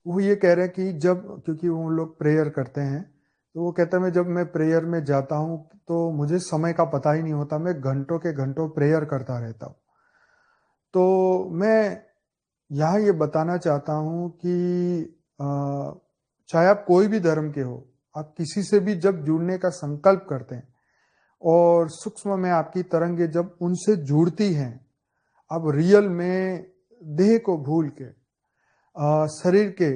वो ये कह रहे हैं कि जब, क्योंकि वो लोग प्रेयर करते हैं, तो वो कहते हैं मैं जब मैं प्रेयर में जाता हूँ तो मुझे समय का पता ही नहीं होता, मैं घंटों के घंटों प्रेयर करता रहता हूँ। तो मैं यहाँ ये बताना चाहता हूँ कि अ, चाहे आप कोई भी धर्म के हो, आप किसी से भी जब जुड़ने का संकल्प करते हैं और सूक्ष्म में आपकी तरंगे जब उनसे जुड़ती हैं, आप रियल में देह को भूल के, शरीर के,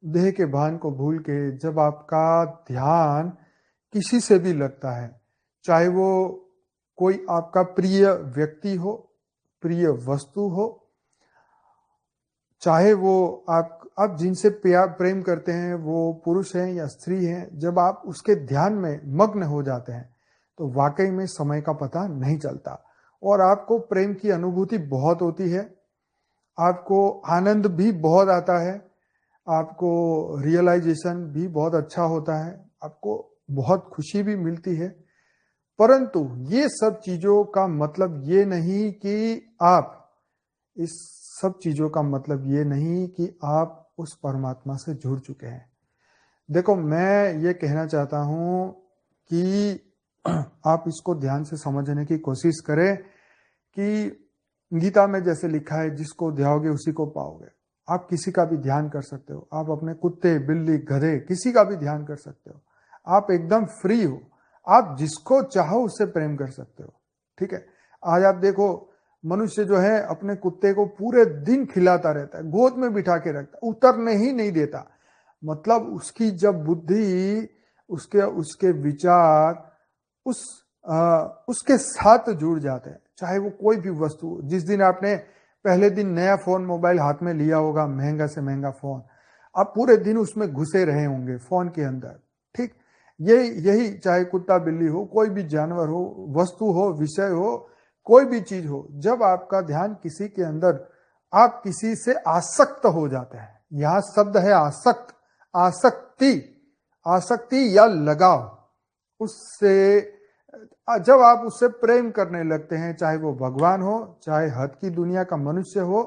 देह के भान को भूल के जब आपका ध्यान किसी से भी लगता है, चाहे वो कोई आपका प्रिय व्यक्ति हो, प्रिय वस्तु हो, चाहे वो आप जिनसे प्यार प्रेम करते हैं वो पुरुष हैं या स्त्री हैं, जब आप उसके ध्यान में मग्न हो जाते हैं तो वाकई में समय का पता नहीं चलता और आपको प्रेम की अनुभूति बहुत होती है, आपको आनंद भी बहुत आता है, आपको रियलाइजेशन भी बहुत अच्छा होता है, आपको बहुत खुशी भी मिलती है। परंतु ये सब चीजों का मतलब ये नहीं कि आप इस सब चीजों का मतलब ये नहीं कि आप उस परमात्मा से जुड़ चुके हैं। देखो, मैं ये कहना चाहता हूं कि आप इसको ध्यान से समझने की कोशिश करें कि गीता में जैसे लिखा है, जिसको ध्याओगे उसी को पाओगे। आप किसी का भी ध्यान कर सकते हो, आप अपने कुत्ते, बिल्ली, गधे, किसी का भी ध्यान कर सकते हो। आप एकदम फ्री हो, आप जिसको चाहो उससे प्रेम कर सकते हो। ठीक है, आज आप देखो, मनुष्य जो है अपने कुत्ते को पूरे दिन खिलाता रहता है, गोद में बिठा के रखता है, उतरने ही नहीं देता। मतलब उसकी जब बुद्धि, उसके उसके विचार उस उसके साथ जुड़ जाते हैं, चाहे वो कोई भी वस्तु हो। जिस दिन आपने पहले दिन नया फोन, मोबाइल हाथ में लिया होगा, महंगा से महंगा फोन, आप पूरे दिन उसमें घुसे रहे होंगे फोन के अंदर। ठीक, यही यही चाहे कुत्ता बिल्ली हो, कोई भी जानवर हो, वस्तु हो, विषय हो, कोई भी चीज हो, जब आपका ध्यान किसी के अंदर, आप किसी से आसक्त हो जाते हैं। यहां शब्द है आसक्त, आसक्ति, आसक्ति या लगाव। उससे जब आप उससे प्रेम करने लगते हैं, चाहे वो भगवान हो, चाहे हद की दुनिया का मनुष्य हो,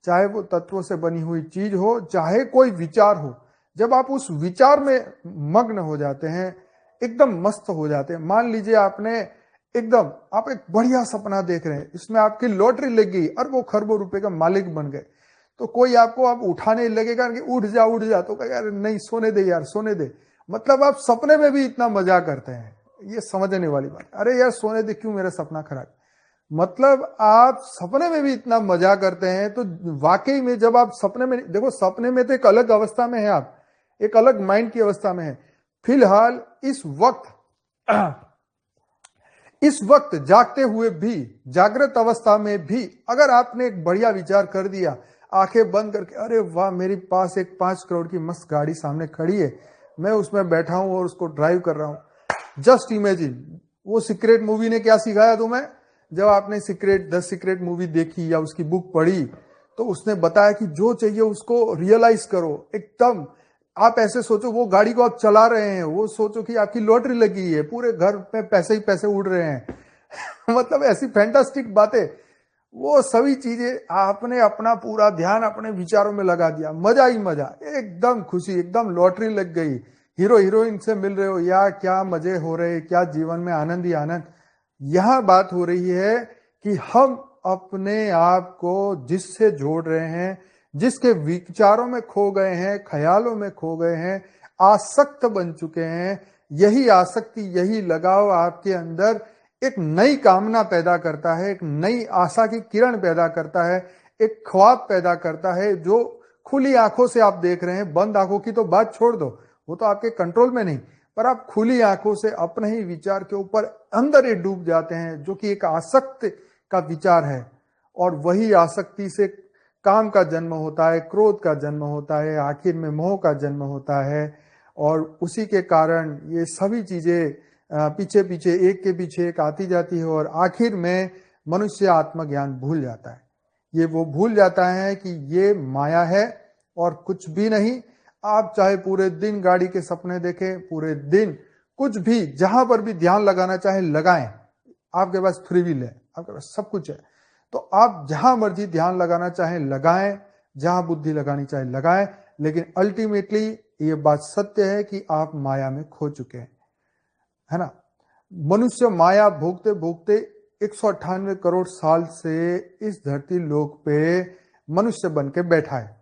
चाहे वो तत्वों से बनी हुई चीज हो, चाहे कोई विचार हो, जब आप उस विचार में मग्न हो जाते हैं, एकदम मस्त हो जाते हैं। मान लीजिए आपने एकदम, आप एक बढ़िया सपना देख रहे हैं, इसमें आपकी लॉटरी लग गई, अरबों खरबों रुपए का मालिक बन गए, तो कोई आपको आप उठाने लगेगा कि उठ जा उठ जा, तो कहेगा यार नहीं, सोने दे यार, सोने दे। मतलब आप सपने में भी इतना मजा करते हैं, ये समझने वाली बात। अरे यार सोने दे, क्यों मेरा सपना खराब। मतलब आप सपने में भी इतना मजा करते हैं, तो वाकई में जब आप सपने में देखो, सपने में तो एक अलग अवस्था में है, आप एक अलग माइंड की अवस्था में है। फिलहाल इस वक्त जागते हुए भी, जागृत अवस्था में भी अगर आपने एक बढ़िया विचार कर दिया, आंखें बंद करके, अरे वाह मेरे पास एक 5 करोड़ की मस्त गाड़ी सामने खड़ी है, मैं उसमें बैठा हूं और उसको ड्राइव कर रहा हूं। जस्ट इमेजिन, वो सीक्रेट मूवी ने क्या सिखाया तुम्हें? जब आपने सीक्रेट, द सीक्रेट मूवी देखी या उसकी बुक पढ़ी, तो उसने बताया कि जो चाहिए उसको रियलाइज करो एकदम। आप ऐसे सोचो, वो गाड़ी को आप चला रहे हैं, वो सोचो कि आपकी लॉटरी लगी है, पूरे घर में पैसे ही पैसे उड़ रहे हैं। मतलब ऐसी फैंटास्टिक बातें, वो सभी चीजें आपने अपना पूरा ध्यान अपने विचारों में लगा दिया, मजा ही मजा, एकदम खुशी, एकदम लॉटरी लग गई, हीरो हीरोइन से मिल रहे हो, या क्या मजे हो रहे, क्या जीवन में आनंद ही आनंद। यहां बात हो रही है कि हम अपने आप को जिससे जोड़ रहे हैं, जिसके विचारों में खो गए हैं, ख्यालों में खो गए हैं, आसक्त बन चुके हैं, यही आसक्ति, यही लगाव आपके अंदर एक नई कामना पैदा करता है, एक नई आशा की किरण पैदा करता है, एक ख्वाब पैदा करता है जो खुली आंखों से आप देख रहे हैं। बंद आंखों की तो बात छोड़ दो, वो तो आपके कंट्रोल में नहीं, पर आप खुली आंखों से अपने ही विचार के ऊपर अंदर ही डूब जाते हैं, जो कि एक आसक्त का विचार है। और वही आसक्ति से काम का जन्म होता है, क्रोध का जन्म होता है, आखिर में मोह का जन्म होता है, और उसी के कारण ये सभी चीजें पीछे पीछे, एक के पीछे एक आती जाती है, और आखिर में मनुष्य आत्मज्ञान भूल जाता है। ये वो भूल जाता है कि ये माया है और कुछ भी नहीं। आप चाहे पूरे दिन गाड़ी के सपने देखें, पूरे दिन कुछ भी, जहां पर भी ध्यान लगाना चाहे लगाएं, आपके पास फ्री विल है, आपके पास सब कुछ है, तो आप जहां मर्जी ध्यान लगाना चाहे लगाएं, जहां बुद्धि लगानी चाहे लगाएं, लेकिन अल्टीमेटली ये बात सत्य है कि आप माया में खो चुके हैं, है ना। मनुष्य माया भोगते भोगते 198 करोड़ साल से इस धरती लोक पे मनुष्य बन के बैठा है।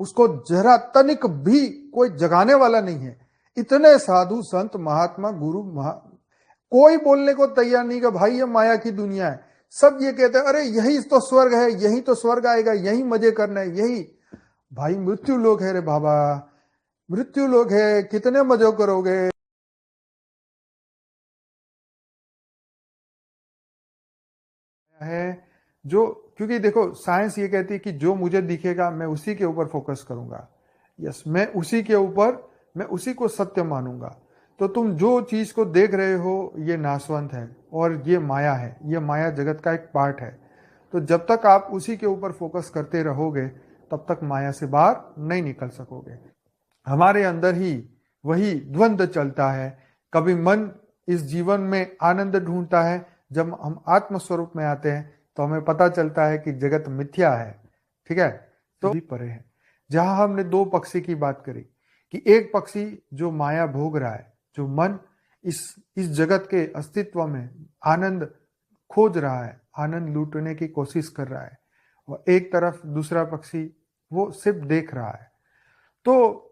उसको जरा तनिक भी कोई जगाने वाला नहीं है। इतने साधु संत महात्मा गुरु कोई बोलने को तैयार नहीं कि भाई ये माया की दुनिया है। सब ये कहते हैं अरे यही तो स्वर्ग है, यही तो स्वर्ग आएगा, यही मजे करना है, यही। भाई मृत्यु लोक है रे बाबा, मृत्यु लोक है, कितने मजे करोगे। है जो, क्योंकि देखो साइंस ये कहती है कि जो मुझे दिखेगा मैं उसी के ऊपर फोकस करूंगा। यस, मैं उसी के ऊपर, मैं उसी को सत्य मानूंगा। तो तुम जो चीज को देख रहे हो ये नाशवंत है और ये माया है, ये माया जगत का एक पार्ट है। तो जब तक आप उसी के ऊपर फोकस करते रहोगे तब तक माया से बाहर नहीं निकल सकोगे। हमारे अंदर ही वही द्वंद्व चलता है। कभी मन इस जीवन में आनंद ढूंढता है, जब हम आत्म स्वरूप में आते हैं तो हमें पता चलता है कि जगत मिथ्या है, ठीक है। तो भी परे है। जहां हमने दो पक्षी की बात करी कि एक पक्षी जो माया भोग रहा है, जो मन इस जगत के अस्तित्व में आनंद खोज रहा है, आनंद लूटने की कोशिश कर रहा है, और एक तरफ दूसरा पक्षी वो सिर्फ देख रहा है। तो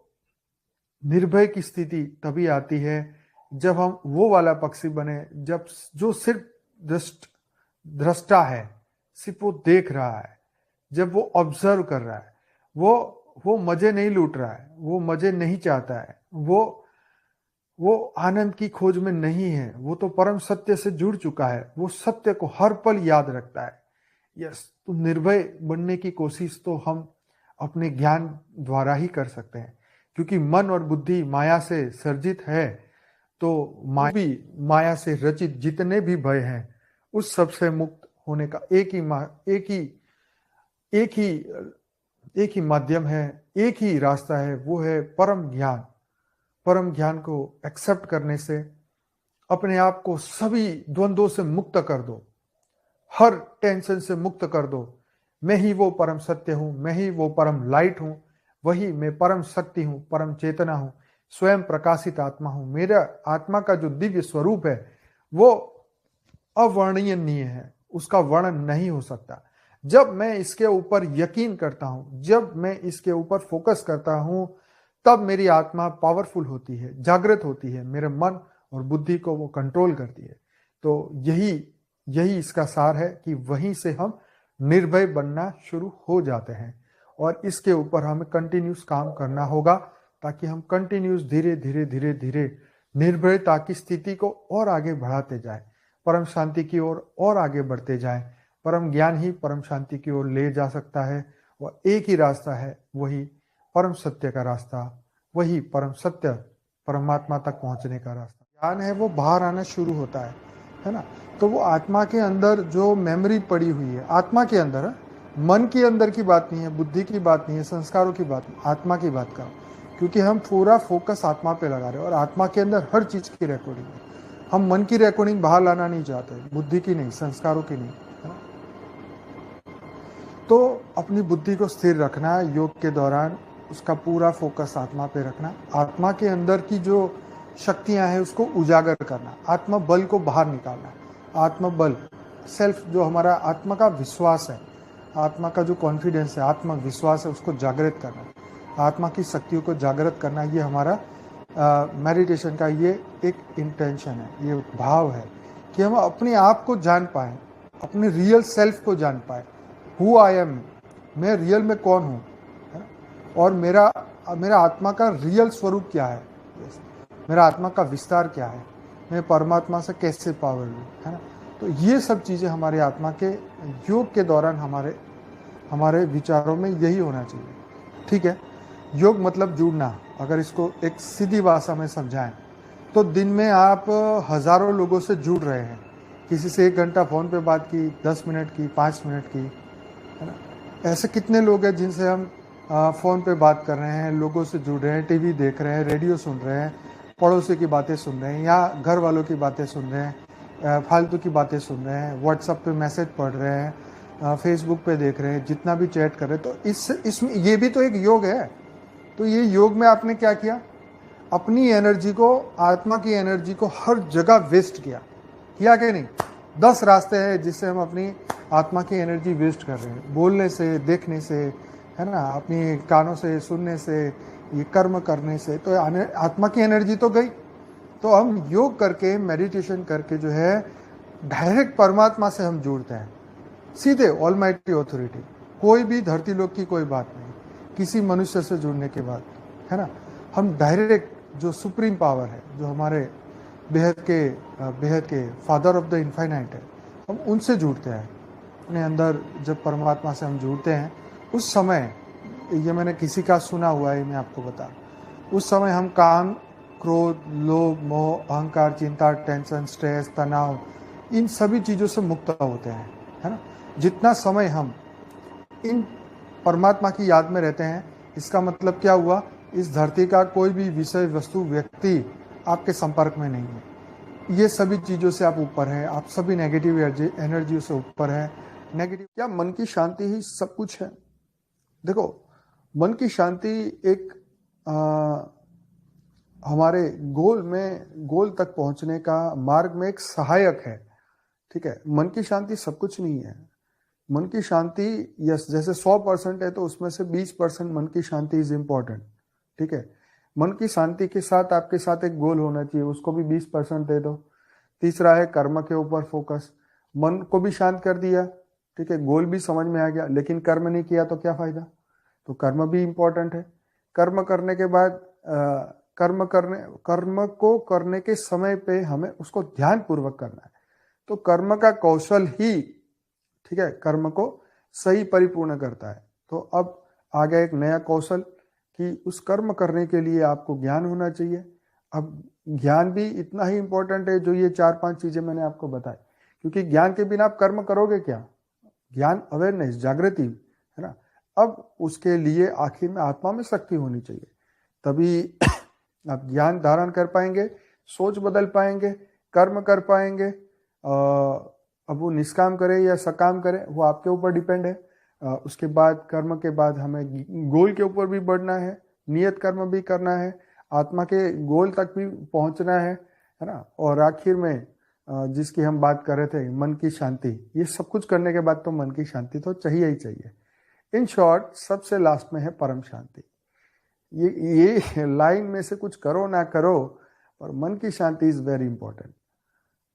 निर्भय की स्थिति तभी आती है जब हम वो वाला पक्षी बने, जब जो सिर्फ दृष्टा है, सिर्फ वो देख रहा है, जब वो ऑब्जर्व कर रहा है, वो मजे नहीं लूट रहा है, वो मजे नहीं चाहता है, वो आनंद की खोज में नहीं है, वो तो परम सत्य से जुड़ चुका है, वो सत्य को हर पल याद रखता है। यस, तो निर्भय बनने की कोशिश तो हम अपने ज्ञान द्वारा ही कर सकते हैं, क्योंकि मन और बुद्धि माया से सर्जित है। तो माया से रचित जितने भी भय हैं उस सब से मुक्त होने का एक ही माध्यम है, एक ही रास्ता है, वो है परम ज्ञान। परम ज्ञान को एक्सेप्ट करने से अपने आप को सभी द्वंद्वों से मुक्त कर दो, हर टेंशन से मुक्त कर दो। मैं ही वो परम सत्य हूं, मैं ही वो परम लाइट हूं, वही मैं परम शक्ति हूं, परम चेतना हूं, स्वयं प्रकाशित आत्मा हूं। मेरा आत्मा का जो दिव्य स्वरूप है वो अवर्णनीय है, उसका वर्णन नहीं हो सकता। जब मैं इसके ऊपर यकीन करता हूं, जब मैं इसके ऊपर फोकस करता हूं, तब मेरी आत्मा पावरफुल होती है, जागृत होती है, मेरे मन और बुद्धि को वो कंट्रोल करती है। तो यही इसका सार है कि वहीं से हम निर्भय बनना शुरू हो जाते हैं, और इसके ऊपर हमें कंटिन्यूस काम करना होगा ताकि हम कंटिन्यूस धीरे धीरे निर्भयता की स्थिति को और आगे बढ़ाते जाए, परम शांति की ओर और आगे बढ़ते जाए। परम ज्ञान ही परम शांति की ओर ले जा सकता है, और एक ही रास्ता है, वही परम सत्य का रास्ता, वही परम सत्य परमात्मा तक पहुंचने का रास्ता। ज्ञान है वो बाहर आना शुरू होता है ना। तो वो आत्मा के अंदर जो मेमोरी पड़ी हुई है, आत्मा के अंदर है, मन के अंदर की बात नहीं है, बुद्धि की बात नहीं है, संस्कारों की बात नहीं, आत्मा की बात करो, क्योंकि हम पूरा फोकस आत्मा पे लगा रहे हैं, और आत्मा के अंदर हर चीज की रिकॉर्डिंग है। हम मन की रिकॉर्डिंग बाहर लाना नहीं चाहते, बुद्धि की नहीं, संस्कारों की नहीं, है ना। तो अपनी बुद्धि को स्थिर रखना है योग के दौरान, उसका पूरा फोकस आत्मा पे रखना, आत्मा के अंदर की जो शक्तियां हैं उसको उजागर करना, आत्मा बल को बाहर निकालना। आत्मा बल, सेल्फ, जो हमारा आत्मा का विश्वास है, आत्मा का जो कॉन्फिडेंस है, आत्मा विश्वास है, उसको जागृत करना, आत्मा की शक्तियों को जागृत करना। ये हमारा मेडिटेशन का ये एक इंटेंशन है, ये भाव है कि हम अपने आप को जान पाए, अपने रियल सेल्फ को जान पाए। हु आई एम, मैं रियल में कौन हूँ, और मेरा आत्मा का रियल स्वरूप क्या है, मेरा आत्मा का विस्तार क्या है, मैं परमात्मा से कैसे पावर लूँ, है ना। तो ये सब चीज़ें हमारे आत्मा के योग के दौरान हमारे विचारों में यही होना चाहिए, ठीक है। योग मतलब जुड़ना। अगर इसको एक सीधी भाषा में समझाएं तो दिन में आप हजारों लोगों से जुड़ रहे हैं। किसी से 1 घंटा फ़ोन पे बात की, 10 मिनट की, 5 मिनट की, है ना। ऐसे कितने लोग हैं जिनसे हम फ़ोन पे बात कर रहे हैं, लोगों से जुड़ रहे हैं, टीवी देख रहे हैं, रेडियो सुन रहे हैं, पड़ोसी की बातें सुन रहे हैं, या घर वालों की बातें सुन रहे हैं, फालतू की बातें सुन रहे हैं, व्हाट्सएप पे मैसेज पढ़ रहे हैं, फेसबुक पे देख रहे हैं, जितना भी चैट कर रहे हैं। तो इसमें ये भी तो एक योग है, तो ये योग में आपने क्या किया, अपनी एनर्जी को, आत्मा की एनर्जी को हर जगह वेस्ट किया कि नहीं। 10 रास्ते हैं जिससे हम अपनी आत्मा की एनर्जी वेस्ट कर रहे हैं, बोलने से, देखने से, है ना, अपनी कानों से सुनने से, ये कर्म करने से, तो आत्मा की एनर्जी तो गई। तो हम योग करके, मेडिटेशन करके जो है डायरेक्ट परमात्मा से हम जुड़ते हैं, सीधे ऑलमाइटी ऑथोरिटी। कोई भी धरती लोक की कोई बात नहीं, किसी मनुष्य से जुड़ने के बाद, है ना, हम डायरेक्ट जो सुप्रीम पावर है, जो हमारे बेहद के फादर ऑफ द इन्फाइनाइट है, हम उनसे जुड़ते हैं अपने अंदर। जब परमात्मा से हम जुड़ते हैं उस समय, ये मैंने किसी का सुना हुआ है, मैं आपको बता, उस समय हम काम, क्रोध, लोभ, मोह, अहंकार, चिंता, टेंशन, स्ट्रेस, तनाव, इन सभी चीज़ों से मुक्त होते हैं, है ना। जितना समय हम इन परमात्मा की याद में रहते हैं, इसका मतलब क्या हुआ, इस धरती का कोई भी विषय, वस्तु, व्यक्ति आपके संपर्क में नहीं है। ये सभी चीज़ों से आप ऊपर हैं, आप सभी नेगेटिव एनर्जी से ऊपर हैं। नेगेटिव क्या, मन की शांति ही सब कुछ है। देखो, मन की शांति एक हमारे गोल तक पहुंचने का मार्ग में एक सहायक है, ठीक है। मन की शांति सब कुछ नहीं है। मन की शांति यस, जैसे 100% है तो उसमें से 20% मन की शांति इज इम्पोर्टेंट, ठीक है। मन की शांति के साथ आपके साथ एक गोल होना चाहिए, उसको भी 20% दे दो। तीसरा है कर्म के ऊपर फोकस। मन को भी शांत कर दिया, ठीक है, गोल भी समझ में आ गया, लेकिन कर्म नहीं किया तो क्या फायदा। तो कर्म भी इम्पोर्टेंट है। कर्म करने के बाद कर्म को करने के समय पे हमें उसको ध्यान पूर्वक करना है। तो कर्म का कौशल ही, ठीक है, कर्म को सही परिपूर्ण करता है। तो अब आ गया एक नया कौशल कि उस कर्म करने के लिए आपको ज्ञान होना चाहिए। अब ज्ञान भी इतना ही इंपॉर्टेंट है जो ये 4-5 चीजें मैंने आपको बताई, क्योंकि ज्ञान के बिना आप कर्म करोगे क्या। ज्ञान, अवेयरनेस, जागृति, है ना। अब उसके लिए आखिर में आत्मा में शक्ति होनी चाहिए, तभी आप ज्ञान धारण कर पाएंगे, सोच बदल पाएंगे, कर्म कर पाएंगे। अब वो निष्काम करे या सकाम करे वो आपके ऊपर डिपेंड है। उसके बाद कर्म के बाद हमें गोल के ऊपर भी बढ़ना है, नियत कर्म भी करना है, आत्मा के गोल तक भी पहुंचना है ना। और आखिर में जिसकी हम बात कर रहे थे, मन की शांति, ये सब कुछ करने के बाद तो मन की शांति तो चाहिए ही चाहिए। इन शॉर्ट, सबसे लास्ट में है परम शांति। ये लाइन में से कुछ करो ना करो, पर मन की शांति इज वेरी इंपॉर्टेंट।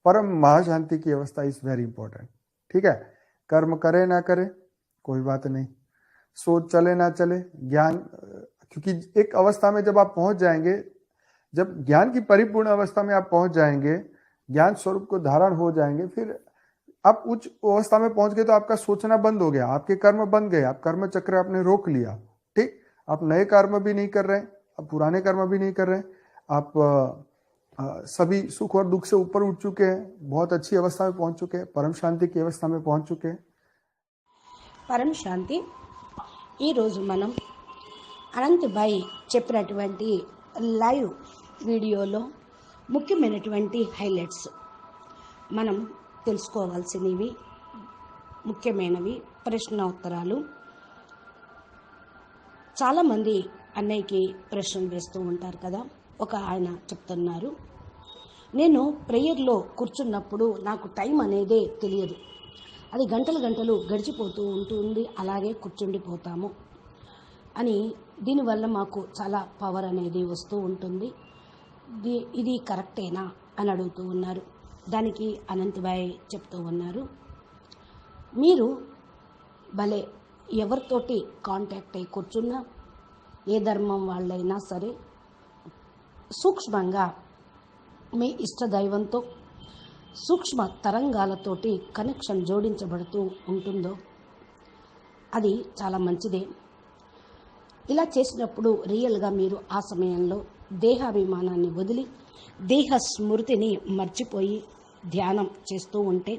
परम महाशांति की अवस्था इज वेरी इंपॉर्टेंट, ठीक है। कर्म करे ना करे कोई बात नहीं, सोच चले ना चले, ज्ञान, क्योंकि एक अवस्था में जब आप पहुंच जाएंगे, जब ज्ञान की परिपूर्ण अवस्था में आप पहुंच जाएंगे, ज्ञान स्वरूप को धारण हो जाएंगे, फिर आप उच्च अवस्था में पहुंच गए तो आपका सोचना बंद हो गया, आपके कर्म बन गए, आप कर्म चक्र आपने रोक लिया, ठीक। आप नए कर्म भी नहीं कर रहे, आप पुराने कर्म भी नहीं कर रहे, आप सभी सुख और दुख से ऊपर उठ चुके हैं, बहुत अच्छी अवस्था में पहुंच चुके हैं, परम शांति की अवस्था में पहुंच चुके हैं। పరం శాంతి. ఈరోజు మనం అనంత్ భాయ్ చెప్పినటువంటి లైవ్ వీడియోలో ముఖ్యమైనటువంటి హైలైట్స్ మనం తెలుసుకోవాల్సినవి, ముఖ్యమైనవి ప్రశ్నోత్తరాలు. చాలామంది అన్నయ్యకి ప్రశ్నలు వేస్తూ ఉంటారు కదా. ఒక ఆయన చెప్తున్నారు, నేను ప్రేయర్లో కూర్చున్నప్పుడు నాకు టైం అనేదే తెలియదు, అది గంటలు గంటలు గడిచిపోతూ ఉంటుంది, అలాగే కూర్చుండిపోతాము అని. దీనివల్ల మాకు చాలా పవర్ అనేది వస్తూ ఉంటుంది, ఇది కరెక్టేనా అని అడుగుతూ ఉన్నారు. దానికి అనంతభాయ్ చెప్తూ ఉన్నారు, మీరు భలే ఎవరితోటి కాంటాక్ట్ అయి కూర్చున్నా, ఏ ధర్మం వాళ్ళైనా సరే, సూక్ష్మంగా మీ ఇష్టదైవంతో సూక్ష్మ తరంగాలతోటి కనెక్షన్ జోడించబడుతూ ఉంటుందో అది చాలా మంచిదే. ఇలా చేసినప్పుడు రియల్గా మీరు ఆ సమయంలో దేహాభిమానాన్ని వదిలి దేహ స్మృతిని మర్చిపోయి ధ్యానం చేస్తూ ఉంటే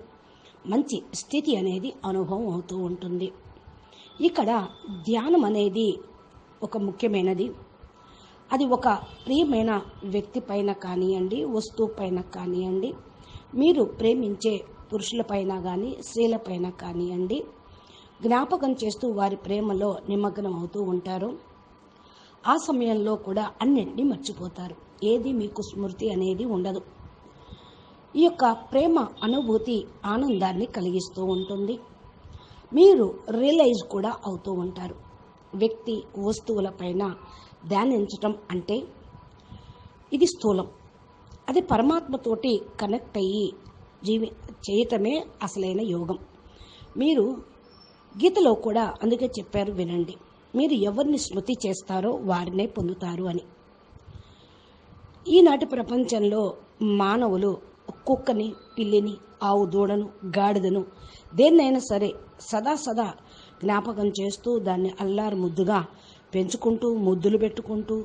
మంచి స్థితి అనేది అనుభవం అవుతూ ఉంటుంది. ఇక్కడ ధ్యానం అనేది ఒక ముఖ్యమైనది. అది ఒక ప్రియమైన వ్యక్తి పైన కానివ్వండి, వస్తువు పైన కానివ్వండి, మీరు ప్రేమించే పురుషులపైన కానీ స్త్రీలపైన కానివ్వండి, జ్ఞాపకం చేస్తూ వారి ప్రేమలో నిమగ్నం అవుతూ ఉంటారు. ఆ సమయంలో కూడా అన్నింటినీ మర్చిపోతారు. ఏది మీకు స్మృతి అనేది ఉండదు. ఈ యొక్క ప్రేమ అనుభూతి ఆనందాన్ని కలిగిస్తూ ఉంటుంది. మీరు రియలైజ్ కూడా అవుతూ ఉంటారు. వ్యక్తి వస్తువులపైన ధ్యానించటం అంటే ఇది స్థూలం. అది పరమాత్మతోటి కనెక్ట్ అయ్యి చేయటమే అసలైన యోగం. మీరు గీతలో కూడా అందుకే చెప్పారు, వినండి. మీరు ఎవరిని స్మృతి చేస్తారో వారినే పొందుతారు అని. ఈనాటి ప్రపంచంలో మానవులు కుక్కని, పిల్లిని, ఆవు దూడను, గాడిదను, దేన్నైనా సరే సదా జ్ఞాపకం చేస్తూ దాన్ని అల్లారు ముద్దుగా పెంచుకుంటూ ముద్దులు పెట్టుకుంటూ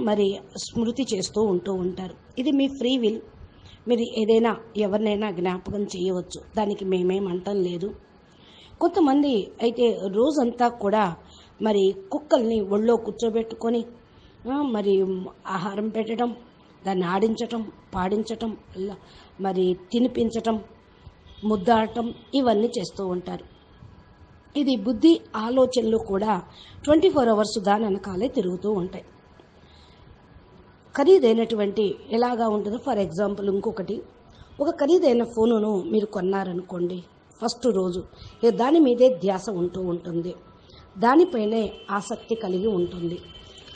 మరి స్మృతి చేస్తూ ఉంటారు. ఇది మీ ఫ్రీ విల్. మీరు ఏదైనా ఎవరినైనా జ్ఞాపకం చేయవచ్చు, దానికి మేమేమంటం లేదు. కొంతమంది అయితే రోజంతా కూడా మరి కుక్కల్ని ఒళ్ళో కూర్చోబెట్టుకొని మరి ఆహారం పెట్టడం, దాన్ని ఆడించటం, పాడించటం, మరి తినిపించటం, ముద్దాడటం ఇవన్నీ చేస్తూ ఉంటారు. ఇది బుద్ధి ఆలోచనలు కూడా 24 hours దాని వెనకాలే తిరుగుతూ ఉంటాయి. ఖరీదైనటువంటి ఎలాగా ఉంటుందో, ఫర్ ఎగ్జాంపుల్ ఇంకొకటి, ఒక ఖరీదైన ఫోనును మీరు కొన్నారనుకోండి, ఫస్ట్ రోజు దాని మీదే ధ్యాస ఉంటూ ఉంటుంది, దానిపైనే ఆసక్తి కలిగి ఉంటుంది.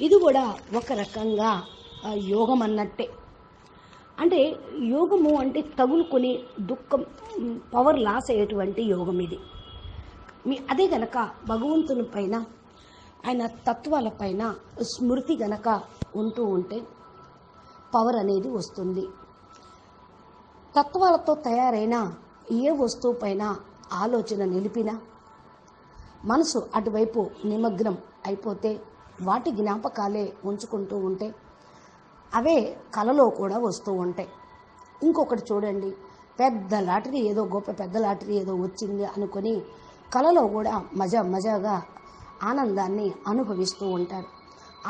ఇది కూడా ఒక రకంగా యోగం అన్నట్టే. అంటే యోగము అంటే తగులుకొని దుఃఖం పవర్ లాస్ అయ్యేటువంటి యోగం ఇది. అదే గనక భగవంతుని పైన, ఆయన తత్వాల పైన స్మృతి గనక ఉంటూ ఉంటే పవర్ అనేది వస్తుంది. తత్వాలతో తయారైన ఏ వస్తువు పైన ఆలోచన నిలిపినా మనసు అటువైపు నిమగ్నం అయిపోతే, వాటి జ్ఞాపకాలే ఉంచుకుంటూ ఉంటే అవే కలలో కూడా వస్తూ ఉంటాయి. ఇంకొకటి చూడండి, పెద్ద లాటరీ ఏదో గొప్ప పెద్ద లాటరీ ఏదో వచ్చింది అనుకొని కలలో కూడా మజాగా ఆనందాన్ని అనుభవిస్తూ ఉంటారు.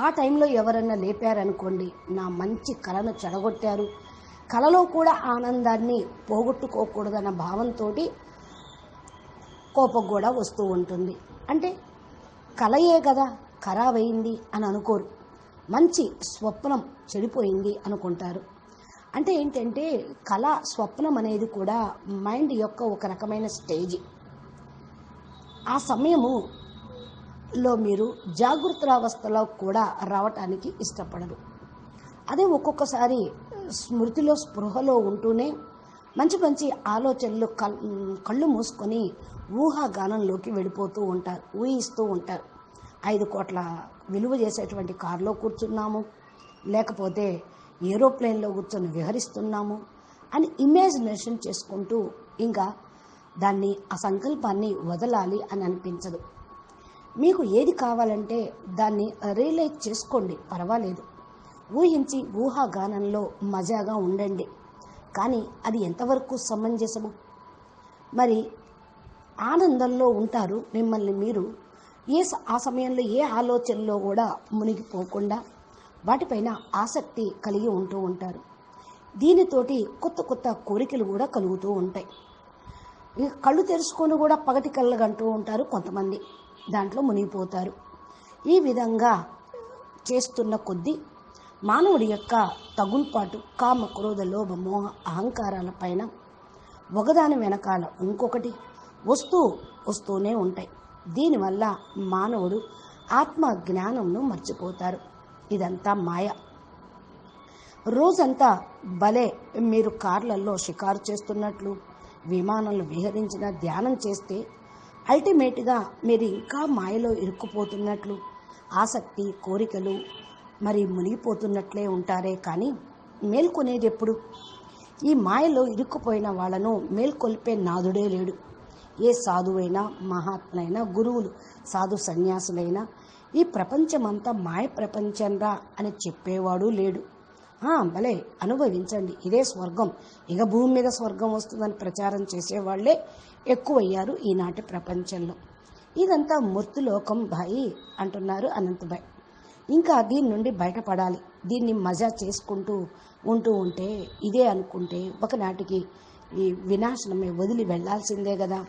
ఆ టైంలో ఎవరన్నా లేపారనుకోండి, నా మంచి కలను చెడగొట్టారు, కలలో కూడా ఆనందాన్ని పోగొట్టుకోకూడదన్న భావంతో కోపం కూడా వస్తూ ఉంటుంది. అంటే కలయే కదా ఖరాబయింది అని అనుకోరు, మంచి స్వప్నం చెడిపోయింది అనుకుంటారు. అంటే ఏంటంటే కళ, స్వప్నం అనేది కూడా మైండ్ యొక్క ఒక రకమైన స్టేజ్. ఆ సమయములో మీరు జాగృతావస్థలో కూడా రావటానికి ఇష్టపడరు. అదే ఒక్కొక్కసారి స్మృతిలో, స్పృహలో ఉంటూనే మంచి ఆలోచనలు కళ్ళు మూసుకొని ఊహాగానంలోకి వెళ్ళిపోతూ ఉంటారు, ఊహిస్తూ ఉంటారు. 5 కోట్ల విలువ చేసేటువంటి కారులో కూర్చున్నాము, లేకపోతే ఏరోప్లేన్లో కూర్చొని విహరిస్తున్నాము అని ఇమాజినేషన్ చేసుకుంటూ ఇంకా దాన్ని, ఆ సంకల్పాన్ని వదలాలి అని అనిపించదు. మీకు ఏది కావాలంటే దాన్ని రియలైజ్ చేసుకోండి, పర్వాలేదు. ఊహించి ఊహాగానంలో మజాగా ఉండండి. కానీ అది ఎంతవరకు సమంజసము? మరి ఆనందంలో ఉంటారు. మిమ్మల్ని మీరు ఆ సమయంలో ఏ ఆలోచనలో కూడా మునిగిపోకుండా వాటిపైన ఆసక్తి కలిగి ఉంటూ ఉంటారు. దీనితోటి కొత్త కోరికలు కూడా కలుగుతూ ఉంటాయి. కళ్ళు తెరుచుకొని కూడా పగటి కళ్ళగంటూ ఉంటారు కొంతమంది, దాంట్లో మునిగిపోతారు. ఈ విధంగా చేస్తున్న కొద్దీ మానవుడి యొక్క తగుల్పాటు కామ, క్రోధ, లోభ, మోహ, అహంకారాల పైన ఒకదాని వెనకాల ఇంకొకటి వస్తూనే ఉంటాయి. దీనివల్ల మానవుడు ఆత్మ జ్ఞానంను మర్చిపోతారు. ఇదంతా మాయ. రోజంతా భలే మీరు కార్లలో షికారు చేస్తున్నట్లు, విమానంలో విహరించిన, ధ్యానం చేస్తే అల్టిమేట్గా మీరు ఇంకా మాయలో ఇరుక్కుపోతున్నట్లు, ఆసక్తి, కోరికలు మరి మునిగిపోతున్నట్లే ఉంటారే కానీ మేల్కొనేది ఎప్పుడు? ఈ మాయలో ఇరుక్కుపోయిన వాళ్ళను మేల్కొల్పే నాదుడే లేడు. ఏ సాధువైనా, మహాత్ములైనా, గురువులు, సాధు సన్యాసులైనా ఈ ప్రపంచమంతా మాయ ప్రపంచంరా అని చెప్పేవాడు లేడు. భలే అనుభవించండి, ఇదే స్వర్గం, ఇక భూమి మీద స్వర్గం వస్తుందని ప్రచారం చేసేవాళ్లే ఎక్కువయ్యారు ఈనాటి ప్రపంచంలో. ఇదంతా మృత్యులోకం భాయి అంటున్నారు అనంతభాయ్. ఇంకా దీని నుండి బయటపడాలి. దీన్ని మజా చేసుకుంటూ ఉంటే ఇదే అనుకుంటే ఒకనాటికి ఈ వినాశనమే, వదిలి వెళ్లాల్సిందే కదా.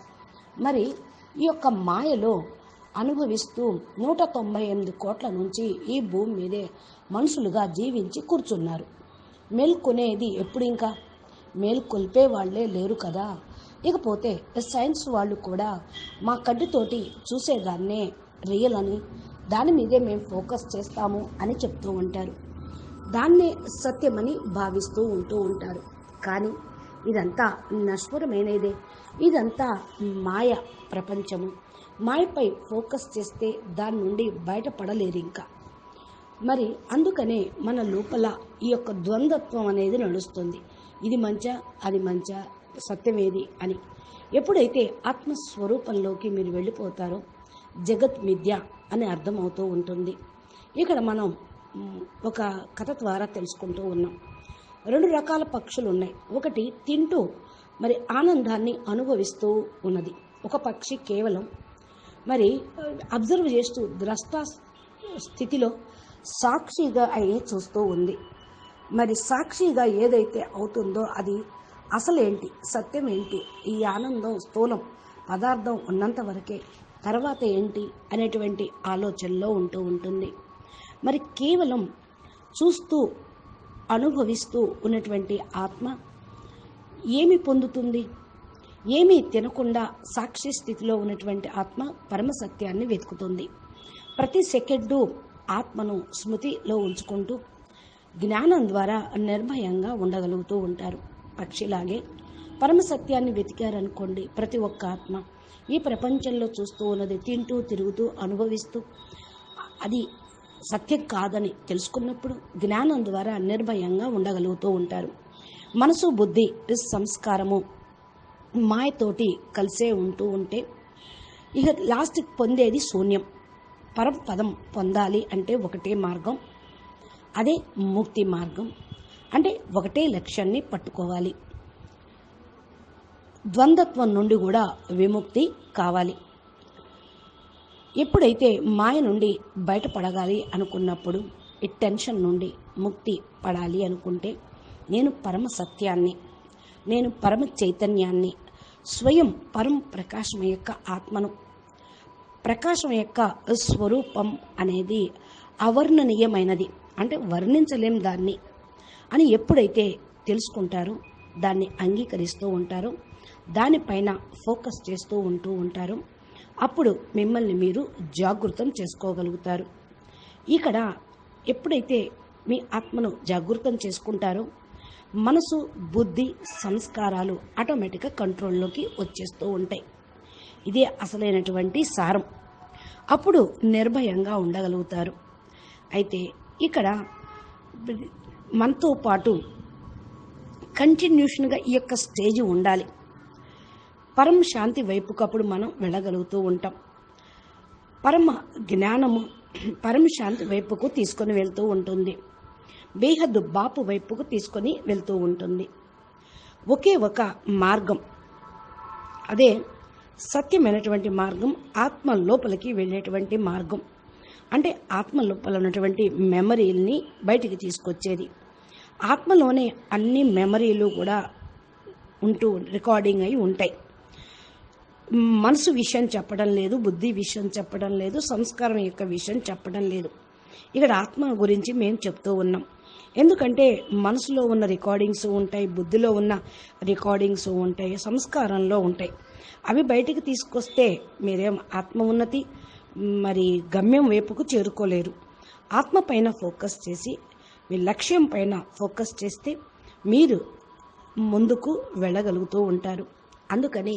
మరి ఈ యొక్క మాయలో అనుభవిస్తూ 198 కోట్ల నుంచి ఈ భూమి మీదే మనుషులుగా జీవించి కూర్చున్నారు. మేల్కొనేది ఎప్పుడు? ఇంకా మేల్కొల్పే వాళ్లే లేరు కదా. ఇకపోతే సైన్స్ వాళ్ళు కూడా మా కంటితోటి చూసేదాన్నే రియల్ అని, దాని మీదే మేము ఫోకస్ చేస్తాము అని చెప్తూ ఉంటారు. దాన్నే సత్యమని భావిస్తూ ఉంటారు. కానీ ఇదంతా నశ్వరమైనదే. ఇదంతా మాయ ప్రపంచము. మాయపై ఫోకస్ చేస్తే దాని నుండి బయటపడలేరు ఇంకా. మరి అందుకనే మన లోపల ఈ యొక్క ద్వంద్వత్వం అనేది నడుస్తుంది. ఇది మంచా, అది మంచా, సత్యమేది అని. ఎప్పుడైతే ఆత్మస్వరూపంలోకి మీరు వెళ్ళిపోతారో జగత్ మిథ్య అని అర్థమవుతూ ఉంటుంది. ఇక్కడ మనం ఒక కథ ద్వారా తెలుసుకుంటూ ఉన్నాం. 2 రకాల పక్షులు ఉన్నాయి. ఒకటి తింటూ మరి ఆనందాన్ని అనుభవిస్తూ ఉన్నది. ఒక పక్షి కేవలం మరి అబ్జర్వ్ చేస్తూ ద్రష్ట స్థితిలో సాక్షిగా అయి చూస్తూ ఉంది. మరి సాక్షిగా ఏదైతే అవుతుందో అది అసలేంటి, సత్యం ఏంటి, ఈ ఆనందం స్థూలం పదార్థం ఉన్నంత వరకే, తర్వాత ఏంటి అనేటువంటి ఆలోచనలో ఉంటూ ఉంటుంది. మరి కేవలం చూస్తూ అనుభవిస్తూ ఉన్నటువంటి ఆత్మ ఏమి పొందుతుంది? ఏమీ తినకుండా సాక్షి స్థితిలో ఉన్నటువంటి ఆత్మ పరమసత్యాన్ని వెతుకుతుంది. ప్రతి సెకండు ఆత్మను స్మృతిలో ఉంచుకుంటూ జ్ఞానం ద్వారా నిర్భయంగా ఉండగలుగుతూ ఉంటారు. పక్షిలాగే పరమసత్యాన్ని వెతికారనుకోండి, ప్రతి ఒక్క ఆత్మ ఈ ప్రపంచంలో చూస్తూ ఉన్నది తింటూ తిరుగుతూ అనుభవిస్తూ అది సత్యం కాదని తెలుసుకున్నప్పుడు జ్ఞానం ద్వారా నిర్భయంగా ఉండగలుగుతూ ఉంటారు. మనసు, బుద్ధి, సంస్కారము మాయతోటి కలిసే ఉంటూ ఉంటే ఇక లాస్ట్కి పొందేది శూన్యం. పరపదం పొందాలి అంటే ఒకటే మార్గం, అదే ముక్తి మార్గం. అంటే ఒకటే లక్ష్యాన్ని పట్టుకోవాలి. ద్వంద్వత్వం నుండి కూడా విముక్తి కావాలి. ఎప్పుడైతే మాయ నుండి బయటపడగాలి అనుకున్నప్పుడు, ఈ టెన్షన్ నుండి ముక్తి పడాలి అనుకుంటే, నేను పరమ సత్యాన్ని, నేను పరమ చైతన్యాన్ని, స్వయం పరం ప్రకాశం యొక్క ఆత్మను, ప్రకాశం యొక్క స్వరూపం అనేది అవర్ణనీయమైనది, అంటే వర్ణించలేం దాన్ని అని ఎప్పుడైతే తెలుసుకుంటారో, దాన్ని అంగీకరిస్తూ ఉంటారో, దానిపైన ఫోకస్ చేస్తూ ఉంటారు, అప్పుడు మిమ్మల్ని మీరు జాగృతం చేసుకోగలుగుతారు. ఇక్కడ ఎప్పుడైతే మీ ఆత్మను జాగృతం చేసుకుంటారో మనసు, బుద్ధి, సంస్కారాలు ఆటోమేటిక్గా కంట్రోల్లోకి వచ్చేస్తూ ఉంటాయి. ఇదే అసలైనటువంటి సారం. అప్పుడు నిర్భయంగా ఉండగలుగుతారు. అయితే ఇక్కడ మనతో పాటు కంటిన్యూషన్గా ఈ యొక్క స్టేజ్ ఉండాలి. పరమ శాంతి వైపుకు అప్పుడు మనం వెళ్ళగలుగుతూ ఉంటాం. పరమ జ్ఞానము పరమ శాంతి వైపుకు తీసుకొని వెళ్తూ ఉంటుంది. బేహద్దు బాపు వైపుకు తీసుకొని వెళ్తూ ఉంటుంది. ఒకే ఒక మార్గం, అదే సత్యమైనటువంటి మార్గం, ఆత్మ లోపలికి వెళ్ళేటువంటి మార్గం. అంటే ఆత్మ లోపల ఉన్నటువంటి మెమరీల్ని బయటికి తీసుకొచ్చేది. ఆత్మలోనే అన్ని మెమరీలు కూడా ఉంటూ రికార్డింగ్ అయి ఉంటాయి. మనసు విషయం చెప్పడం లేదు, బుద్ధి విషయం చెప్పడం లేదు, సంస్కారం యొక్క విషయం చెప్పడం లేదు. ఇక్కడ ఆత్మ గురించి మేము చెప్తూ ఉన్నాం. ఎందుకంటే మనసులో ఉన్న రికార్డింగ్స్ ఉంటాయి, బుద్ధిలో ఉన్న రికార్డింగ్స్ ఉంటాయి, సంస్కారంలో ఉంటాయి. అవి బయటికి తీసుకొస్తే మీరేం ఆత్మ ఉన్నతి మరి గమ్యం వైపుకు చేరుకోలేరు. ఆత్మ పైన ఫోకస్ చేసి మీ లక్ష్యం పైన ఫోకస్ చేస్తే మీరు ముందుకు వెళ్ళగలుగుతూ ఉంటారు. అందుకని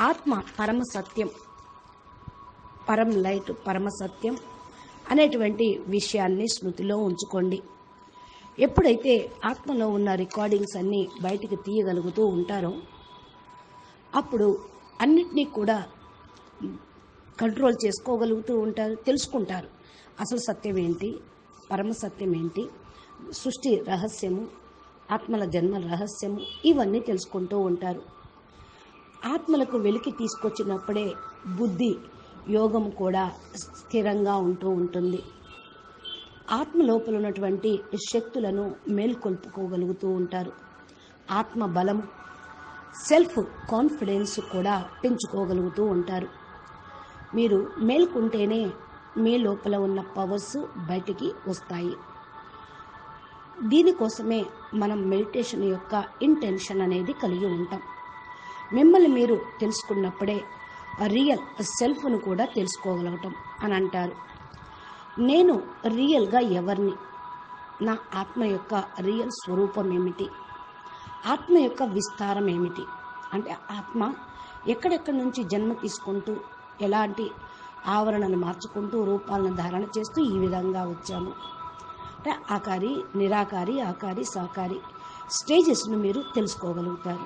ఆత్మ పరమ సత్యం, పరం లైట్, పరమ సత్యం అనేటువంటి విషయాన్ని స్మృతిలో ఉంచుకోండి. ఎప్పుడైతే ఆత్మలో ఉన్న రికార్డింగ్స్ అన్నీ బయటికి తీయగలుగుతూ ఉంటారో అప్పుడు అన్నిటినీ కూడా కంట్రోల్ చేసుకోగలుగుతూ ఉంటారు, తెలుసుకుంటారు. అసలు సత్యం ఏంటి, పరమ సత్యం ఏంటి, సృష్టి రహస్యము, ఆత్మల జన్మల రహస్యము, ఇవన్నీ తెలుసుకుంటూ ఉంటారు. ఆత్మలకు వెలికి తీసుకొచ్చినప్పుడే బుద్ధి యోగం కూడా స్థిరంగా ఉంటూ ఉంటుంది. ఆత్మ లోపల ఉన్నటువంటి శక్తులను మేల్కొల్పుకోగలుగుతూ ఉంటారు. ఆత్మ బలం, సెల్ఫ్ కాన్ఫిడెన్స్ కూడా పెంచుకోగలుగుతూ ఉంటారు. మీరు మేల్కుంటేనే మీ లోపల ఉన్న పవర్స్ బయటికి వస్తాయి. దీనికోసమే మనం మెడిటేషన్ యొక్క ఇంటెన్షన్ అనేది కలిగి ఉంటాం. మిమ్మల్ని మీరు తెలుసుకున్నప్పుడే రియల్ సెల్ఫ్ను కూడా తెలుసుకోగలగటం అని అంటారు. నేను రియల్గా ఎవరిని, నా ఆత్మ యొక్క రియల్ స్వరూపం ఏమిటి, ఆత్మ యొక్క విస్తారం ఏమిటి అంటే ఆత్మ ఎక్కడెక్కడి నుంచి జన్మ తీసుకుంటూ ఎలాంటి ఆవరణలు మార్చుకుంటూ రూపాలను ధారణ చేస్తూ ఈ విధంగా వచ్చాము అంటే ఆకారి, నిరాకారి, ఆకారి, సాకారి స్టేజెస్ను మీరు తెలుసుకోగలుగుతారు.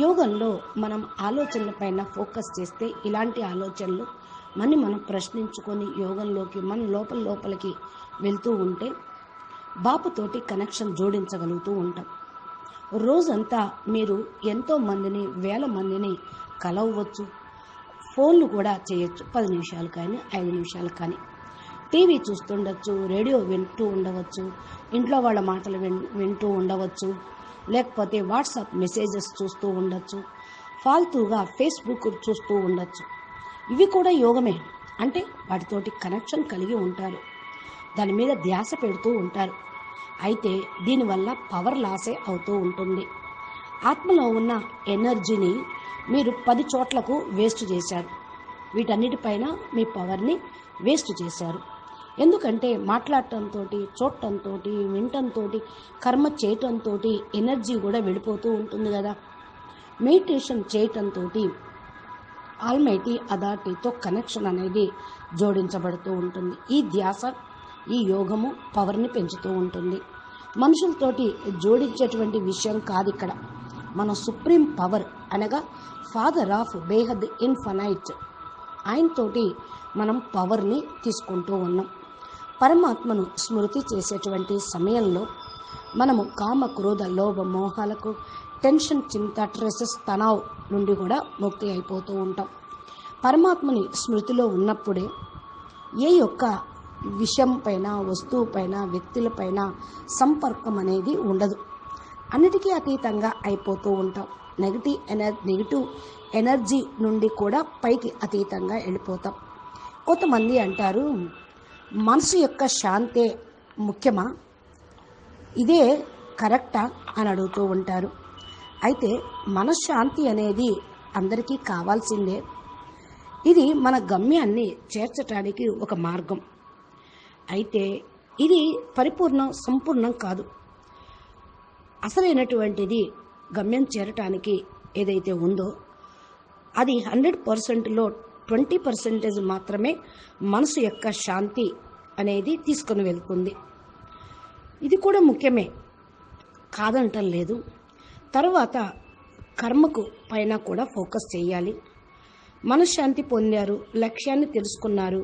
యోగంలో మనం ఆలోచనలపైన ఫోకస్ చేస్తే ఇలాంటి ఆలోచనలు మనం ప్రశ్నించుకొని యోగంలోకి మన లోపలికి వెళ్తూ ఉంటే బాపుతోటి కనెక్షన్ జోడించగలుగుతూ ఉంటాం. రోజంతా మీరు ఎంతో మందిని, వేల మందిని కలవచ్చు, ఫోన్లు కూడా చేయొచ్చు. 10 నిమిషాలు కానీ 5 నిమిషాలు కానీ టీవీ చూస్తుండొచ్చు, రేడియో వింటూ ఉండవచ్చు, ఇంట్లో వాళ్ళ మాటలు వింటూ ఉండవచ్చు, లేకపోతే వాట్సాప్ మెసేజెస్ చూస్తూ ఉండొచ్చు, ఫాల్తూగా ఫేస్బుక్ చూస్తూ ఉండొచ్చు. ఇవి కూడా యోగమే. అంటే వాటితోటి కనెక్షన్ కలిగి ఉంటారు, దాని మీద ధ్యాస పెడుతూ ఉంటారు. అయితే దీనివల్ల పవర్ లాసే అవుతూ ఉంటుంది. ఆత్మలో ఉన్న ఎనర్జీని మీరు 10 చోట్లకు వేస్ట్ చేశారు. వీటన్నిటిపైన మీ పవర్ని వేస్ట్ చేశారు. ఎందుకంటే మాట్లాడటంతో, చూడటంతో, వినటంతో, కర్మ చేయటంతో ఎనర్జీ కూడా వెళ్ళిపోతూ ఉంటుంది కదా. మెడిటేషన్ చేయటంతో ఆల్మైటీ అథారిటీతో కనెక్షన్ అనేది జోడించబడుతూ ఉంటుంది. ఈ ధ్యాస, ఈ యోగము పవర్ని పెంచుతూ ఉంటుంది. మనుషులతోటి జోడించేటువంటి విషయం కాదు ఇక్కడ. మన సుప్రీం పవర్ అనగా ఫాదర్ ఆఫ్ బేహద్ ఇన్ఫనైట్, ఆయనతోటి మనం పవర్ని తీసుకుంటూ ఉన్నాం. పరమాత్మను స్మృతి చేసేటువంటి సమయంలో మనము కామ, క్రోధ, లోభ, మోహాలకు, టెన్షన్, చింత, స్ట్రెస్, తనావ్ నుండి కూడా ముక్తి అయిపోతూ ఉంటాం. పరమాత్మని స్మృతిలో ఉన్నప్పుడే ఏ యొక్క విషయం పైన, వస్తువు పైన, వ్యక్తులపైన సంపర్కం అనేది ఉండదు. అన్నిటికీ అతీతంగా అయిపోతూ ఉంటాం. నెగిటివ్ ఎనర్జీ నుండి కూడా పైకి అతీతంగా వెళ్ళిపోతాం. కొంతమంది అంటారు, మనసు యొక్క శాంతే ముఖ్యమా, ఇదే కరెక్టా అని అడుగుతూ ఉంటారు. అయితే మనశ్శాంతి అనేది అందరికీ కావాల్సిందే. ఇది మన గమ్యాన్ని చేర్చడానికి ఒక మార్గం. అయితే ఇది పరిపూర్ణం, సంపూర్ణం కాదు. అసలైనటువంటిది గమ్యం చేరటానికి ఏదైతే ఉందో అది 100%లో 20% మాత్రమే మనసు యొక్క శాంతి అనేది తీసుకొని వెళ్తుంది. ఇది కూడా ముఖ్యమే, కాదంటం లేదు. తర్వాత కర్మకు పైన కూడా ఫోకస్ చేయాలి. మనశ్శాంతి పొందారు, లక్ష్యాన్ని తెలుసుకున్నారు,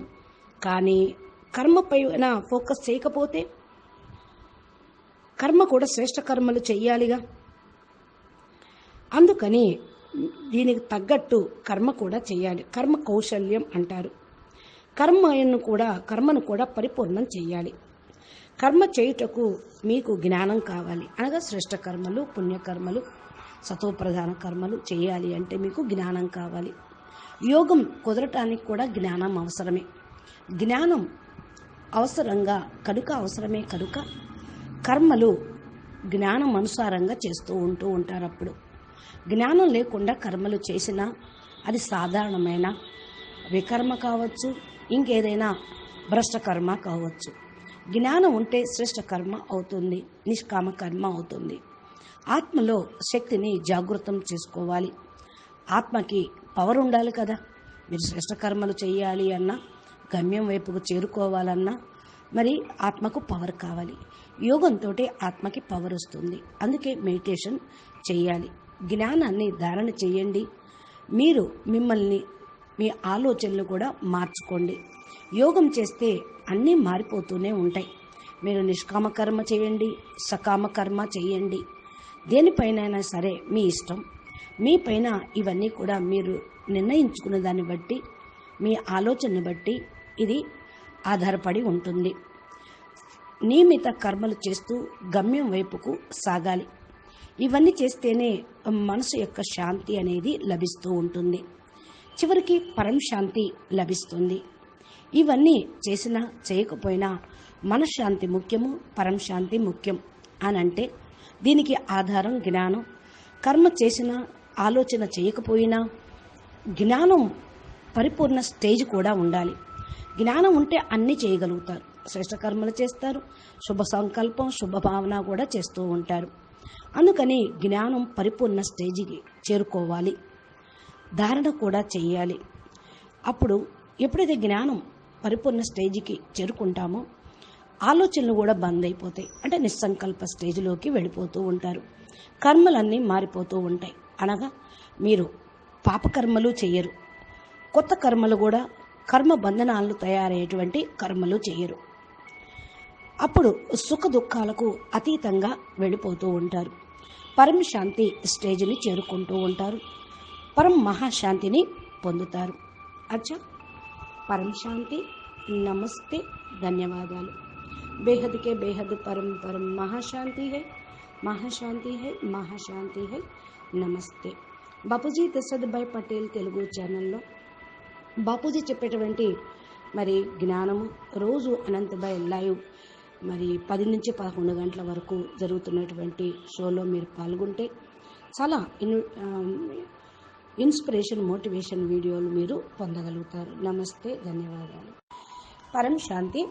కానీ కర్మ పైన ఫోకస్ చేయకపోతే కర్మ కూడా శ్రేష్ఠ కర్మలు చెయ్యాలిగా. అందుకని దీనికి తగ్గట్టు కర్మ కూడా చేయాలి. కర్మ కౌశల్యం అంటారు. కర్మను కూడా పరిపూర్ణం చేయాలి. కర్మ చేయుటకు మీకు జ్ఞానం కావాలి. అనగా శ్రేష్ఠ కర్మలు, పుణ్యకర్మలు, సతోప్రధాన కర్మలు చేయాలి అంటే మీకు జ్ఞానం కావాలి. యోగం కుదరటానికి కూడా జ్ఞానం అవసరమే. జ్ఞానం అవసరమే కనుక కర్మలు జ్ఞానం అనుసారంగా చేస్తూ ఉంటారు. అప్పుడు జ్ఞానం లేకుండా కర్మలు చేసినా అది సాధారణమైన వికర్మ కావచ్చు, ఇంకేదైనా భ్రష్ట కర్మ కావచ్చు. జ్ఞానం ఉంటే శ్రేష్ఠ కర్మ అవుతుంది, నిష్కామ కర్మ అవుతుంది. ఆత్మలో శక్తిని జాగృతం చేసుకోవాలి. ఆత్మకి పవర్ ఉండాలి కదా. మీరు శ్రేష్ఠ కర్మలు చేయాలి అన్నా, గమ్యం వైపుకు చేరుకోవాలన్నా మరి ఆత్మకు పవర్ కావాలి. యోగంతో ఆత్మకి పవర్ వస్తుంది. అందుకే మెడిటేషన్ చేయాలి. జ్ఞానాన్ని ధారణ చేయండి. మీరు మిమ్మల్ని, మీ ఆలోచనలు కూడా మార్చుకోండి. యోగం చేస్తే అన్నీ మారిపోతూనే ఉంటాయి. మీరు నిష్కామ కర్మ చేయండి, సకామ కర్మ చేయండి, దేనిపైనైనా సరే మీ ఇష్టం. మీ పైన ఇవన్నీ కూడా మీరు నిర్ణయించుకున్న దాన్ని బట్టి, మీ ఆలోచనని బట్టి ఇది ఆధారపడి ఉంటుంది. నియమిత కర్మలు చేస్తూ గమ్యం వైపుకు సాగాలి. ఇవన్నీ చేస్తేనే మనసు యొక్క శాంతి అనేది లభిస్తూ ఉంటుంది. చివరికి పరంశాంతి లభిస్తుంది. ఇవన్నీ చేసినా చేయకపోయినా మనశ్శాంతి ముఖ్యము, పరంశాంతి ముఖ్యం అని అంటే దీనికి ఆధారం జ్ఞానం. కర్మ చేసినా ఆలోచన చేయకపోయినా జ్ఞానం పరిపూర్ణ స్టేజ్ కూడా ఉండాలి. జ్ఞానం ఉంటే అన్నీ చేయగలుగుతారు. శ్రేష్ఠ కర్మలు చేస్తారు, శుభ సంకల్పం, శుభ భావన కూడా చేస్తూ ఉంటారు. అందుకని జ్ఞానం పరిపూర్ణ స్టేజికి చేరుకోవాలి, ధారణ కూడా చేయాలి. అప్పుడు ఎప్పుడైతే జ్ఞానం పరిపూర్ణ స్టేజికి చేరుకుంటామో ఆలోచనలు కూడా బంద్ అయిపోతాయి. అంటే నిస్సంకల్ప స్టేజ్లోకి వెళ్ళిపోతూ ఉంటారు. కర్మలన్నీ మారిపోతూ ఉంటాయి. అనగా మీరు పాపకర్మలు చేయరు, కొత్త కర్మలు కూడా కర్మ బంధనాలు తయారయ్యేటువంటి కర్మలు చేయరు. అప్పుడు సుఖ దుఃఖాలకు అతీతంగా వెళ్ళిపోతూ ఉంటారు. పరమ శాంతి స్టేజ్ని చేరుకుంటూ ఉంటారు. పరం మహాశాంతిని పొందుతారు. అచ్చా, పరం శాంతి. నమస్తే, ధన్యవాదాలు. बेहद के बेहद परम परम महाशांति है, महाशांति है, महाशांति है. నమస్తే. బాపూజీ దశరథభాయ్ పటేల్ తెలుగు ఛానల్లో బాపూజీ చెప్పేటువంటి మరి జ్ఞానము రోజు అనంతభాయ్ లైవ్ మరి 10 నుంచి 11 గంటల వరకు జరుగుతున్నటువంటి షోలో మీరు పాల్గొంటే చాలా ఇన్స్పిరేషన్, మోటివేషన్ వీడియోలు మీరు పొందగలుగుతారు. నమస్తే, ధన్యవాదాలు. పరం శాంతి.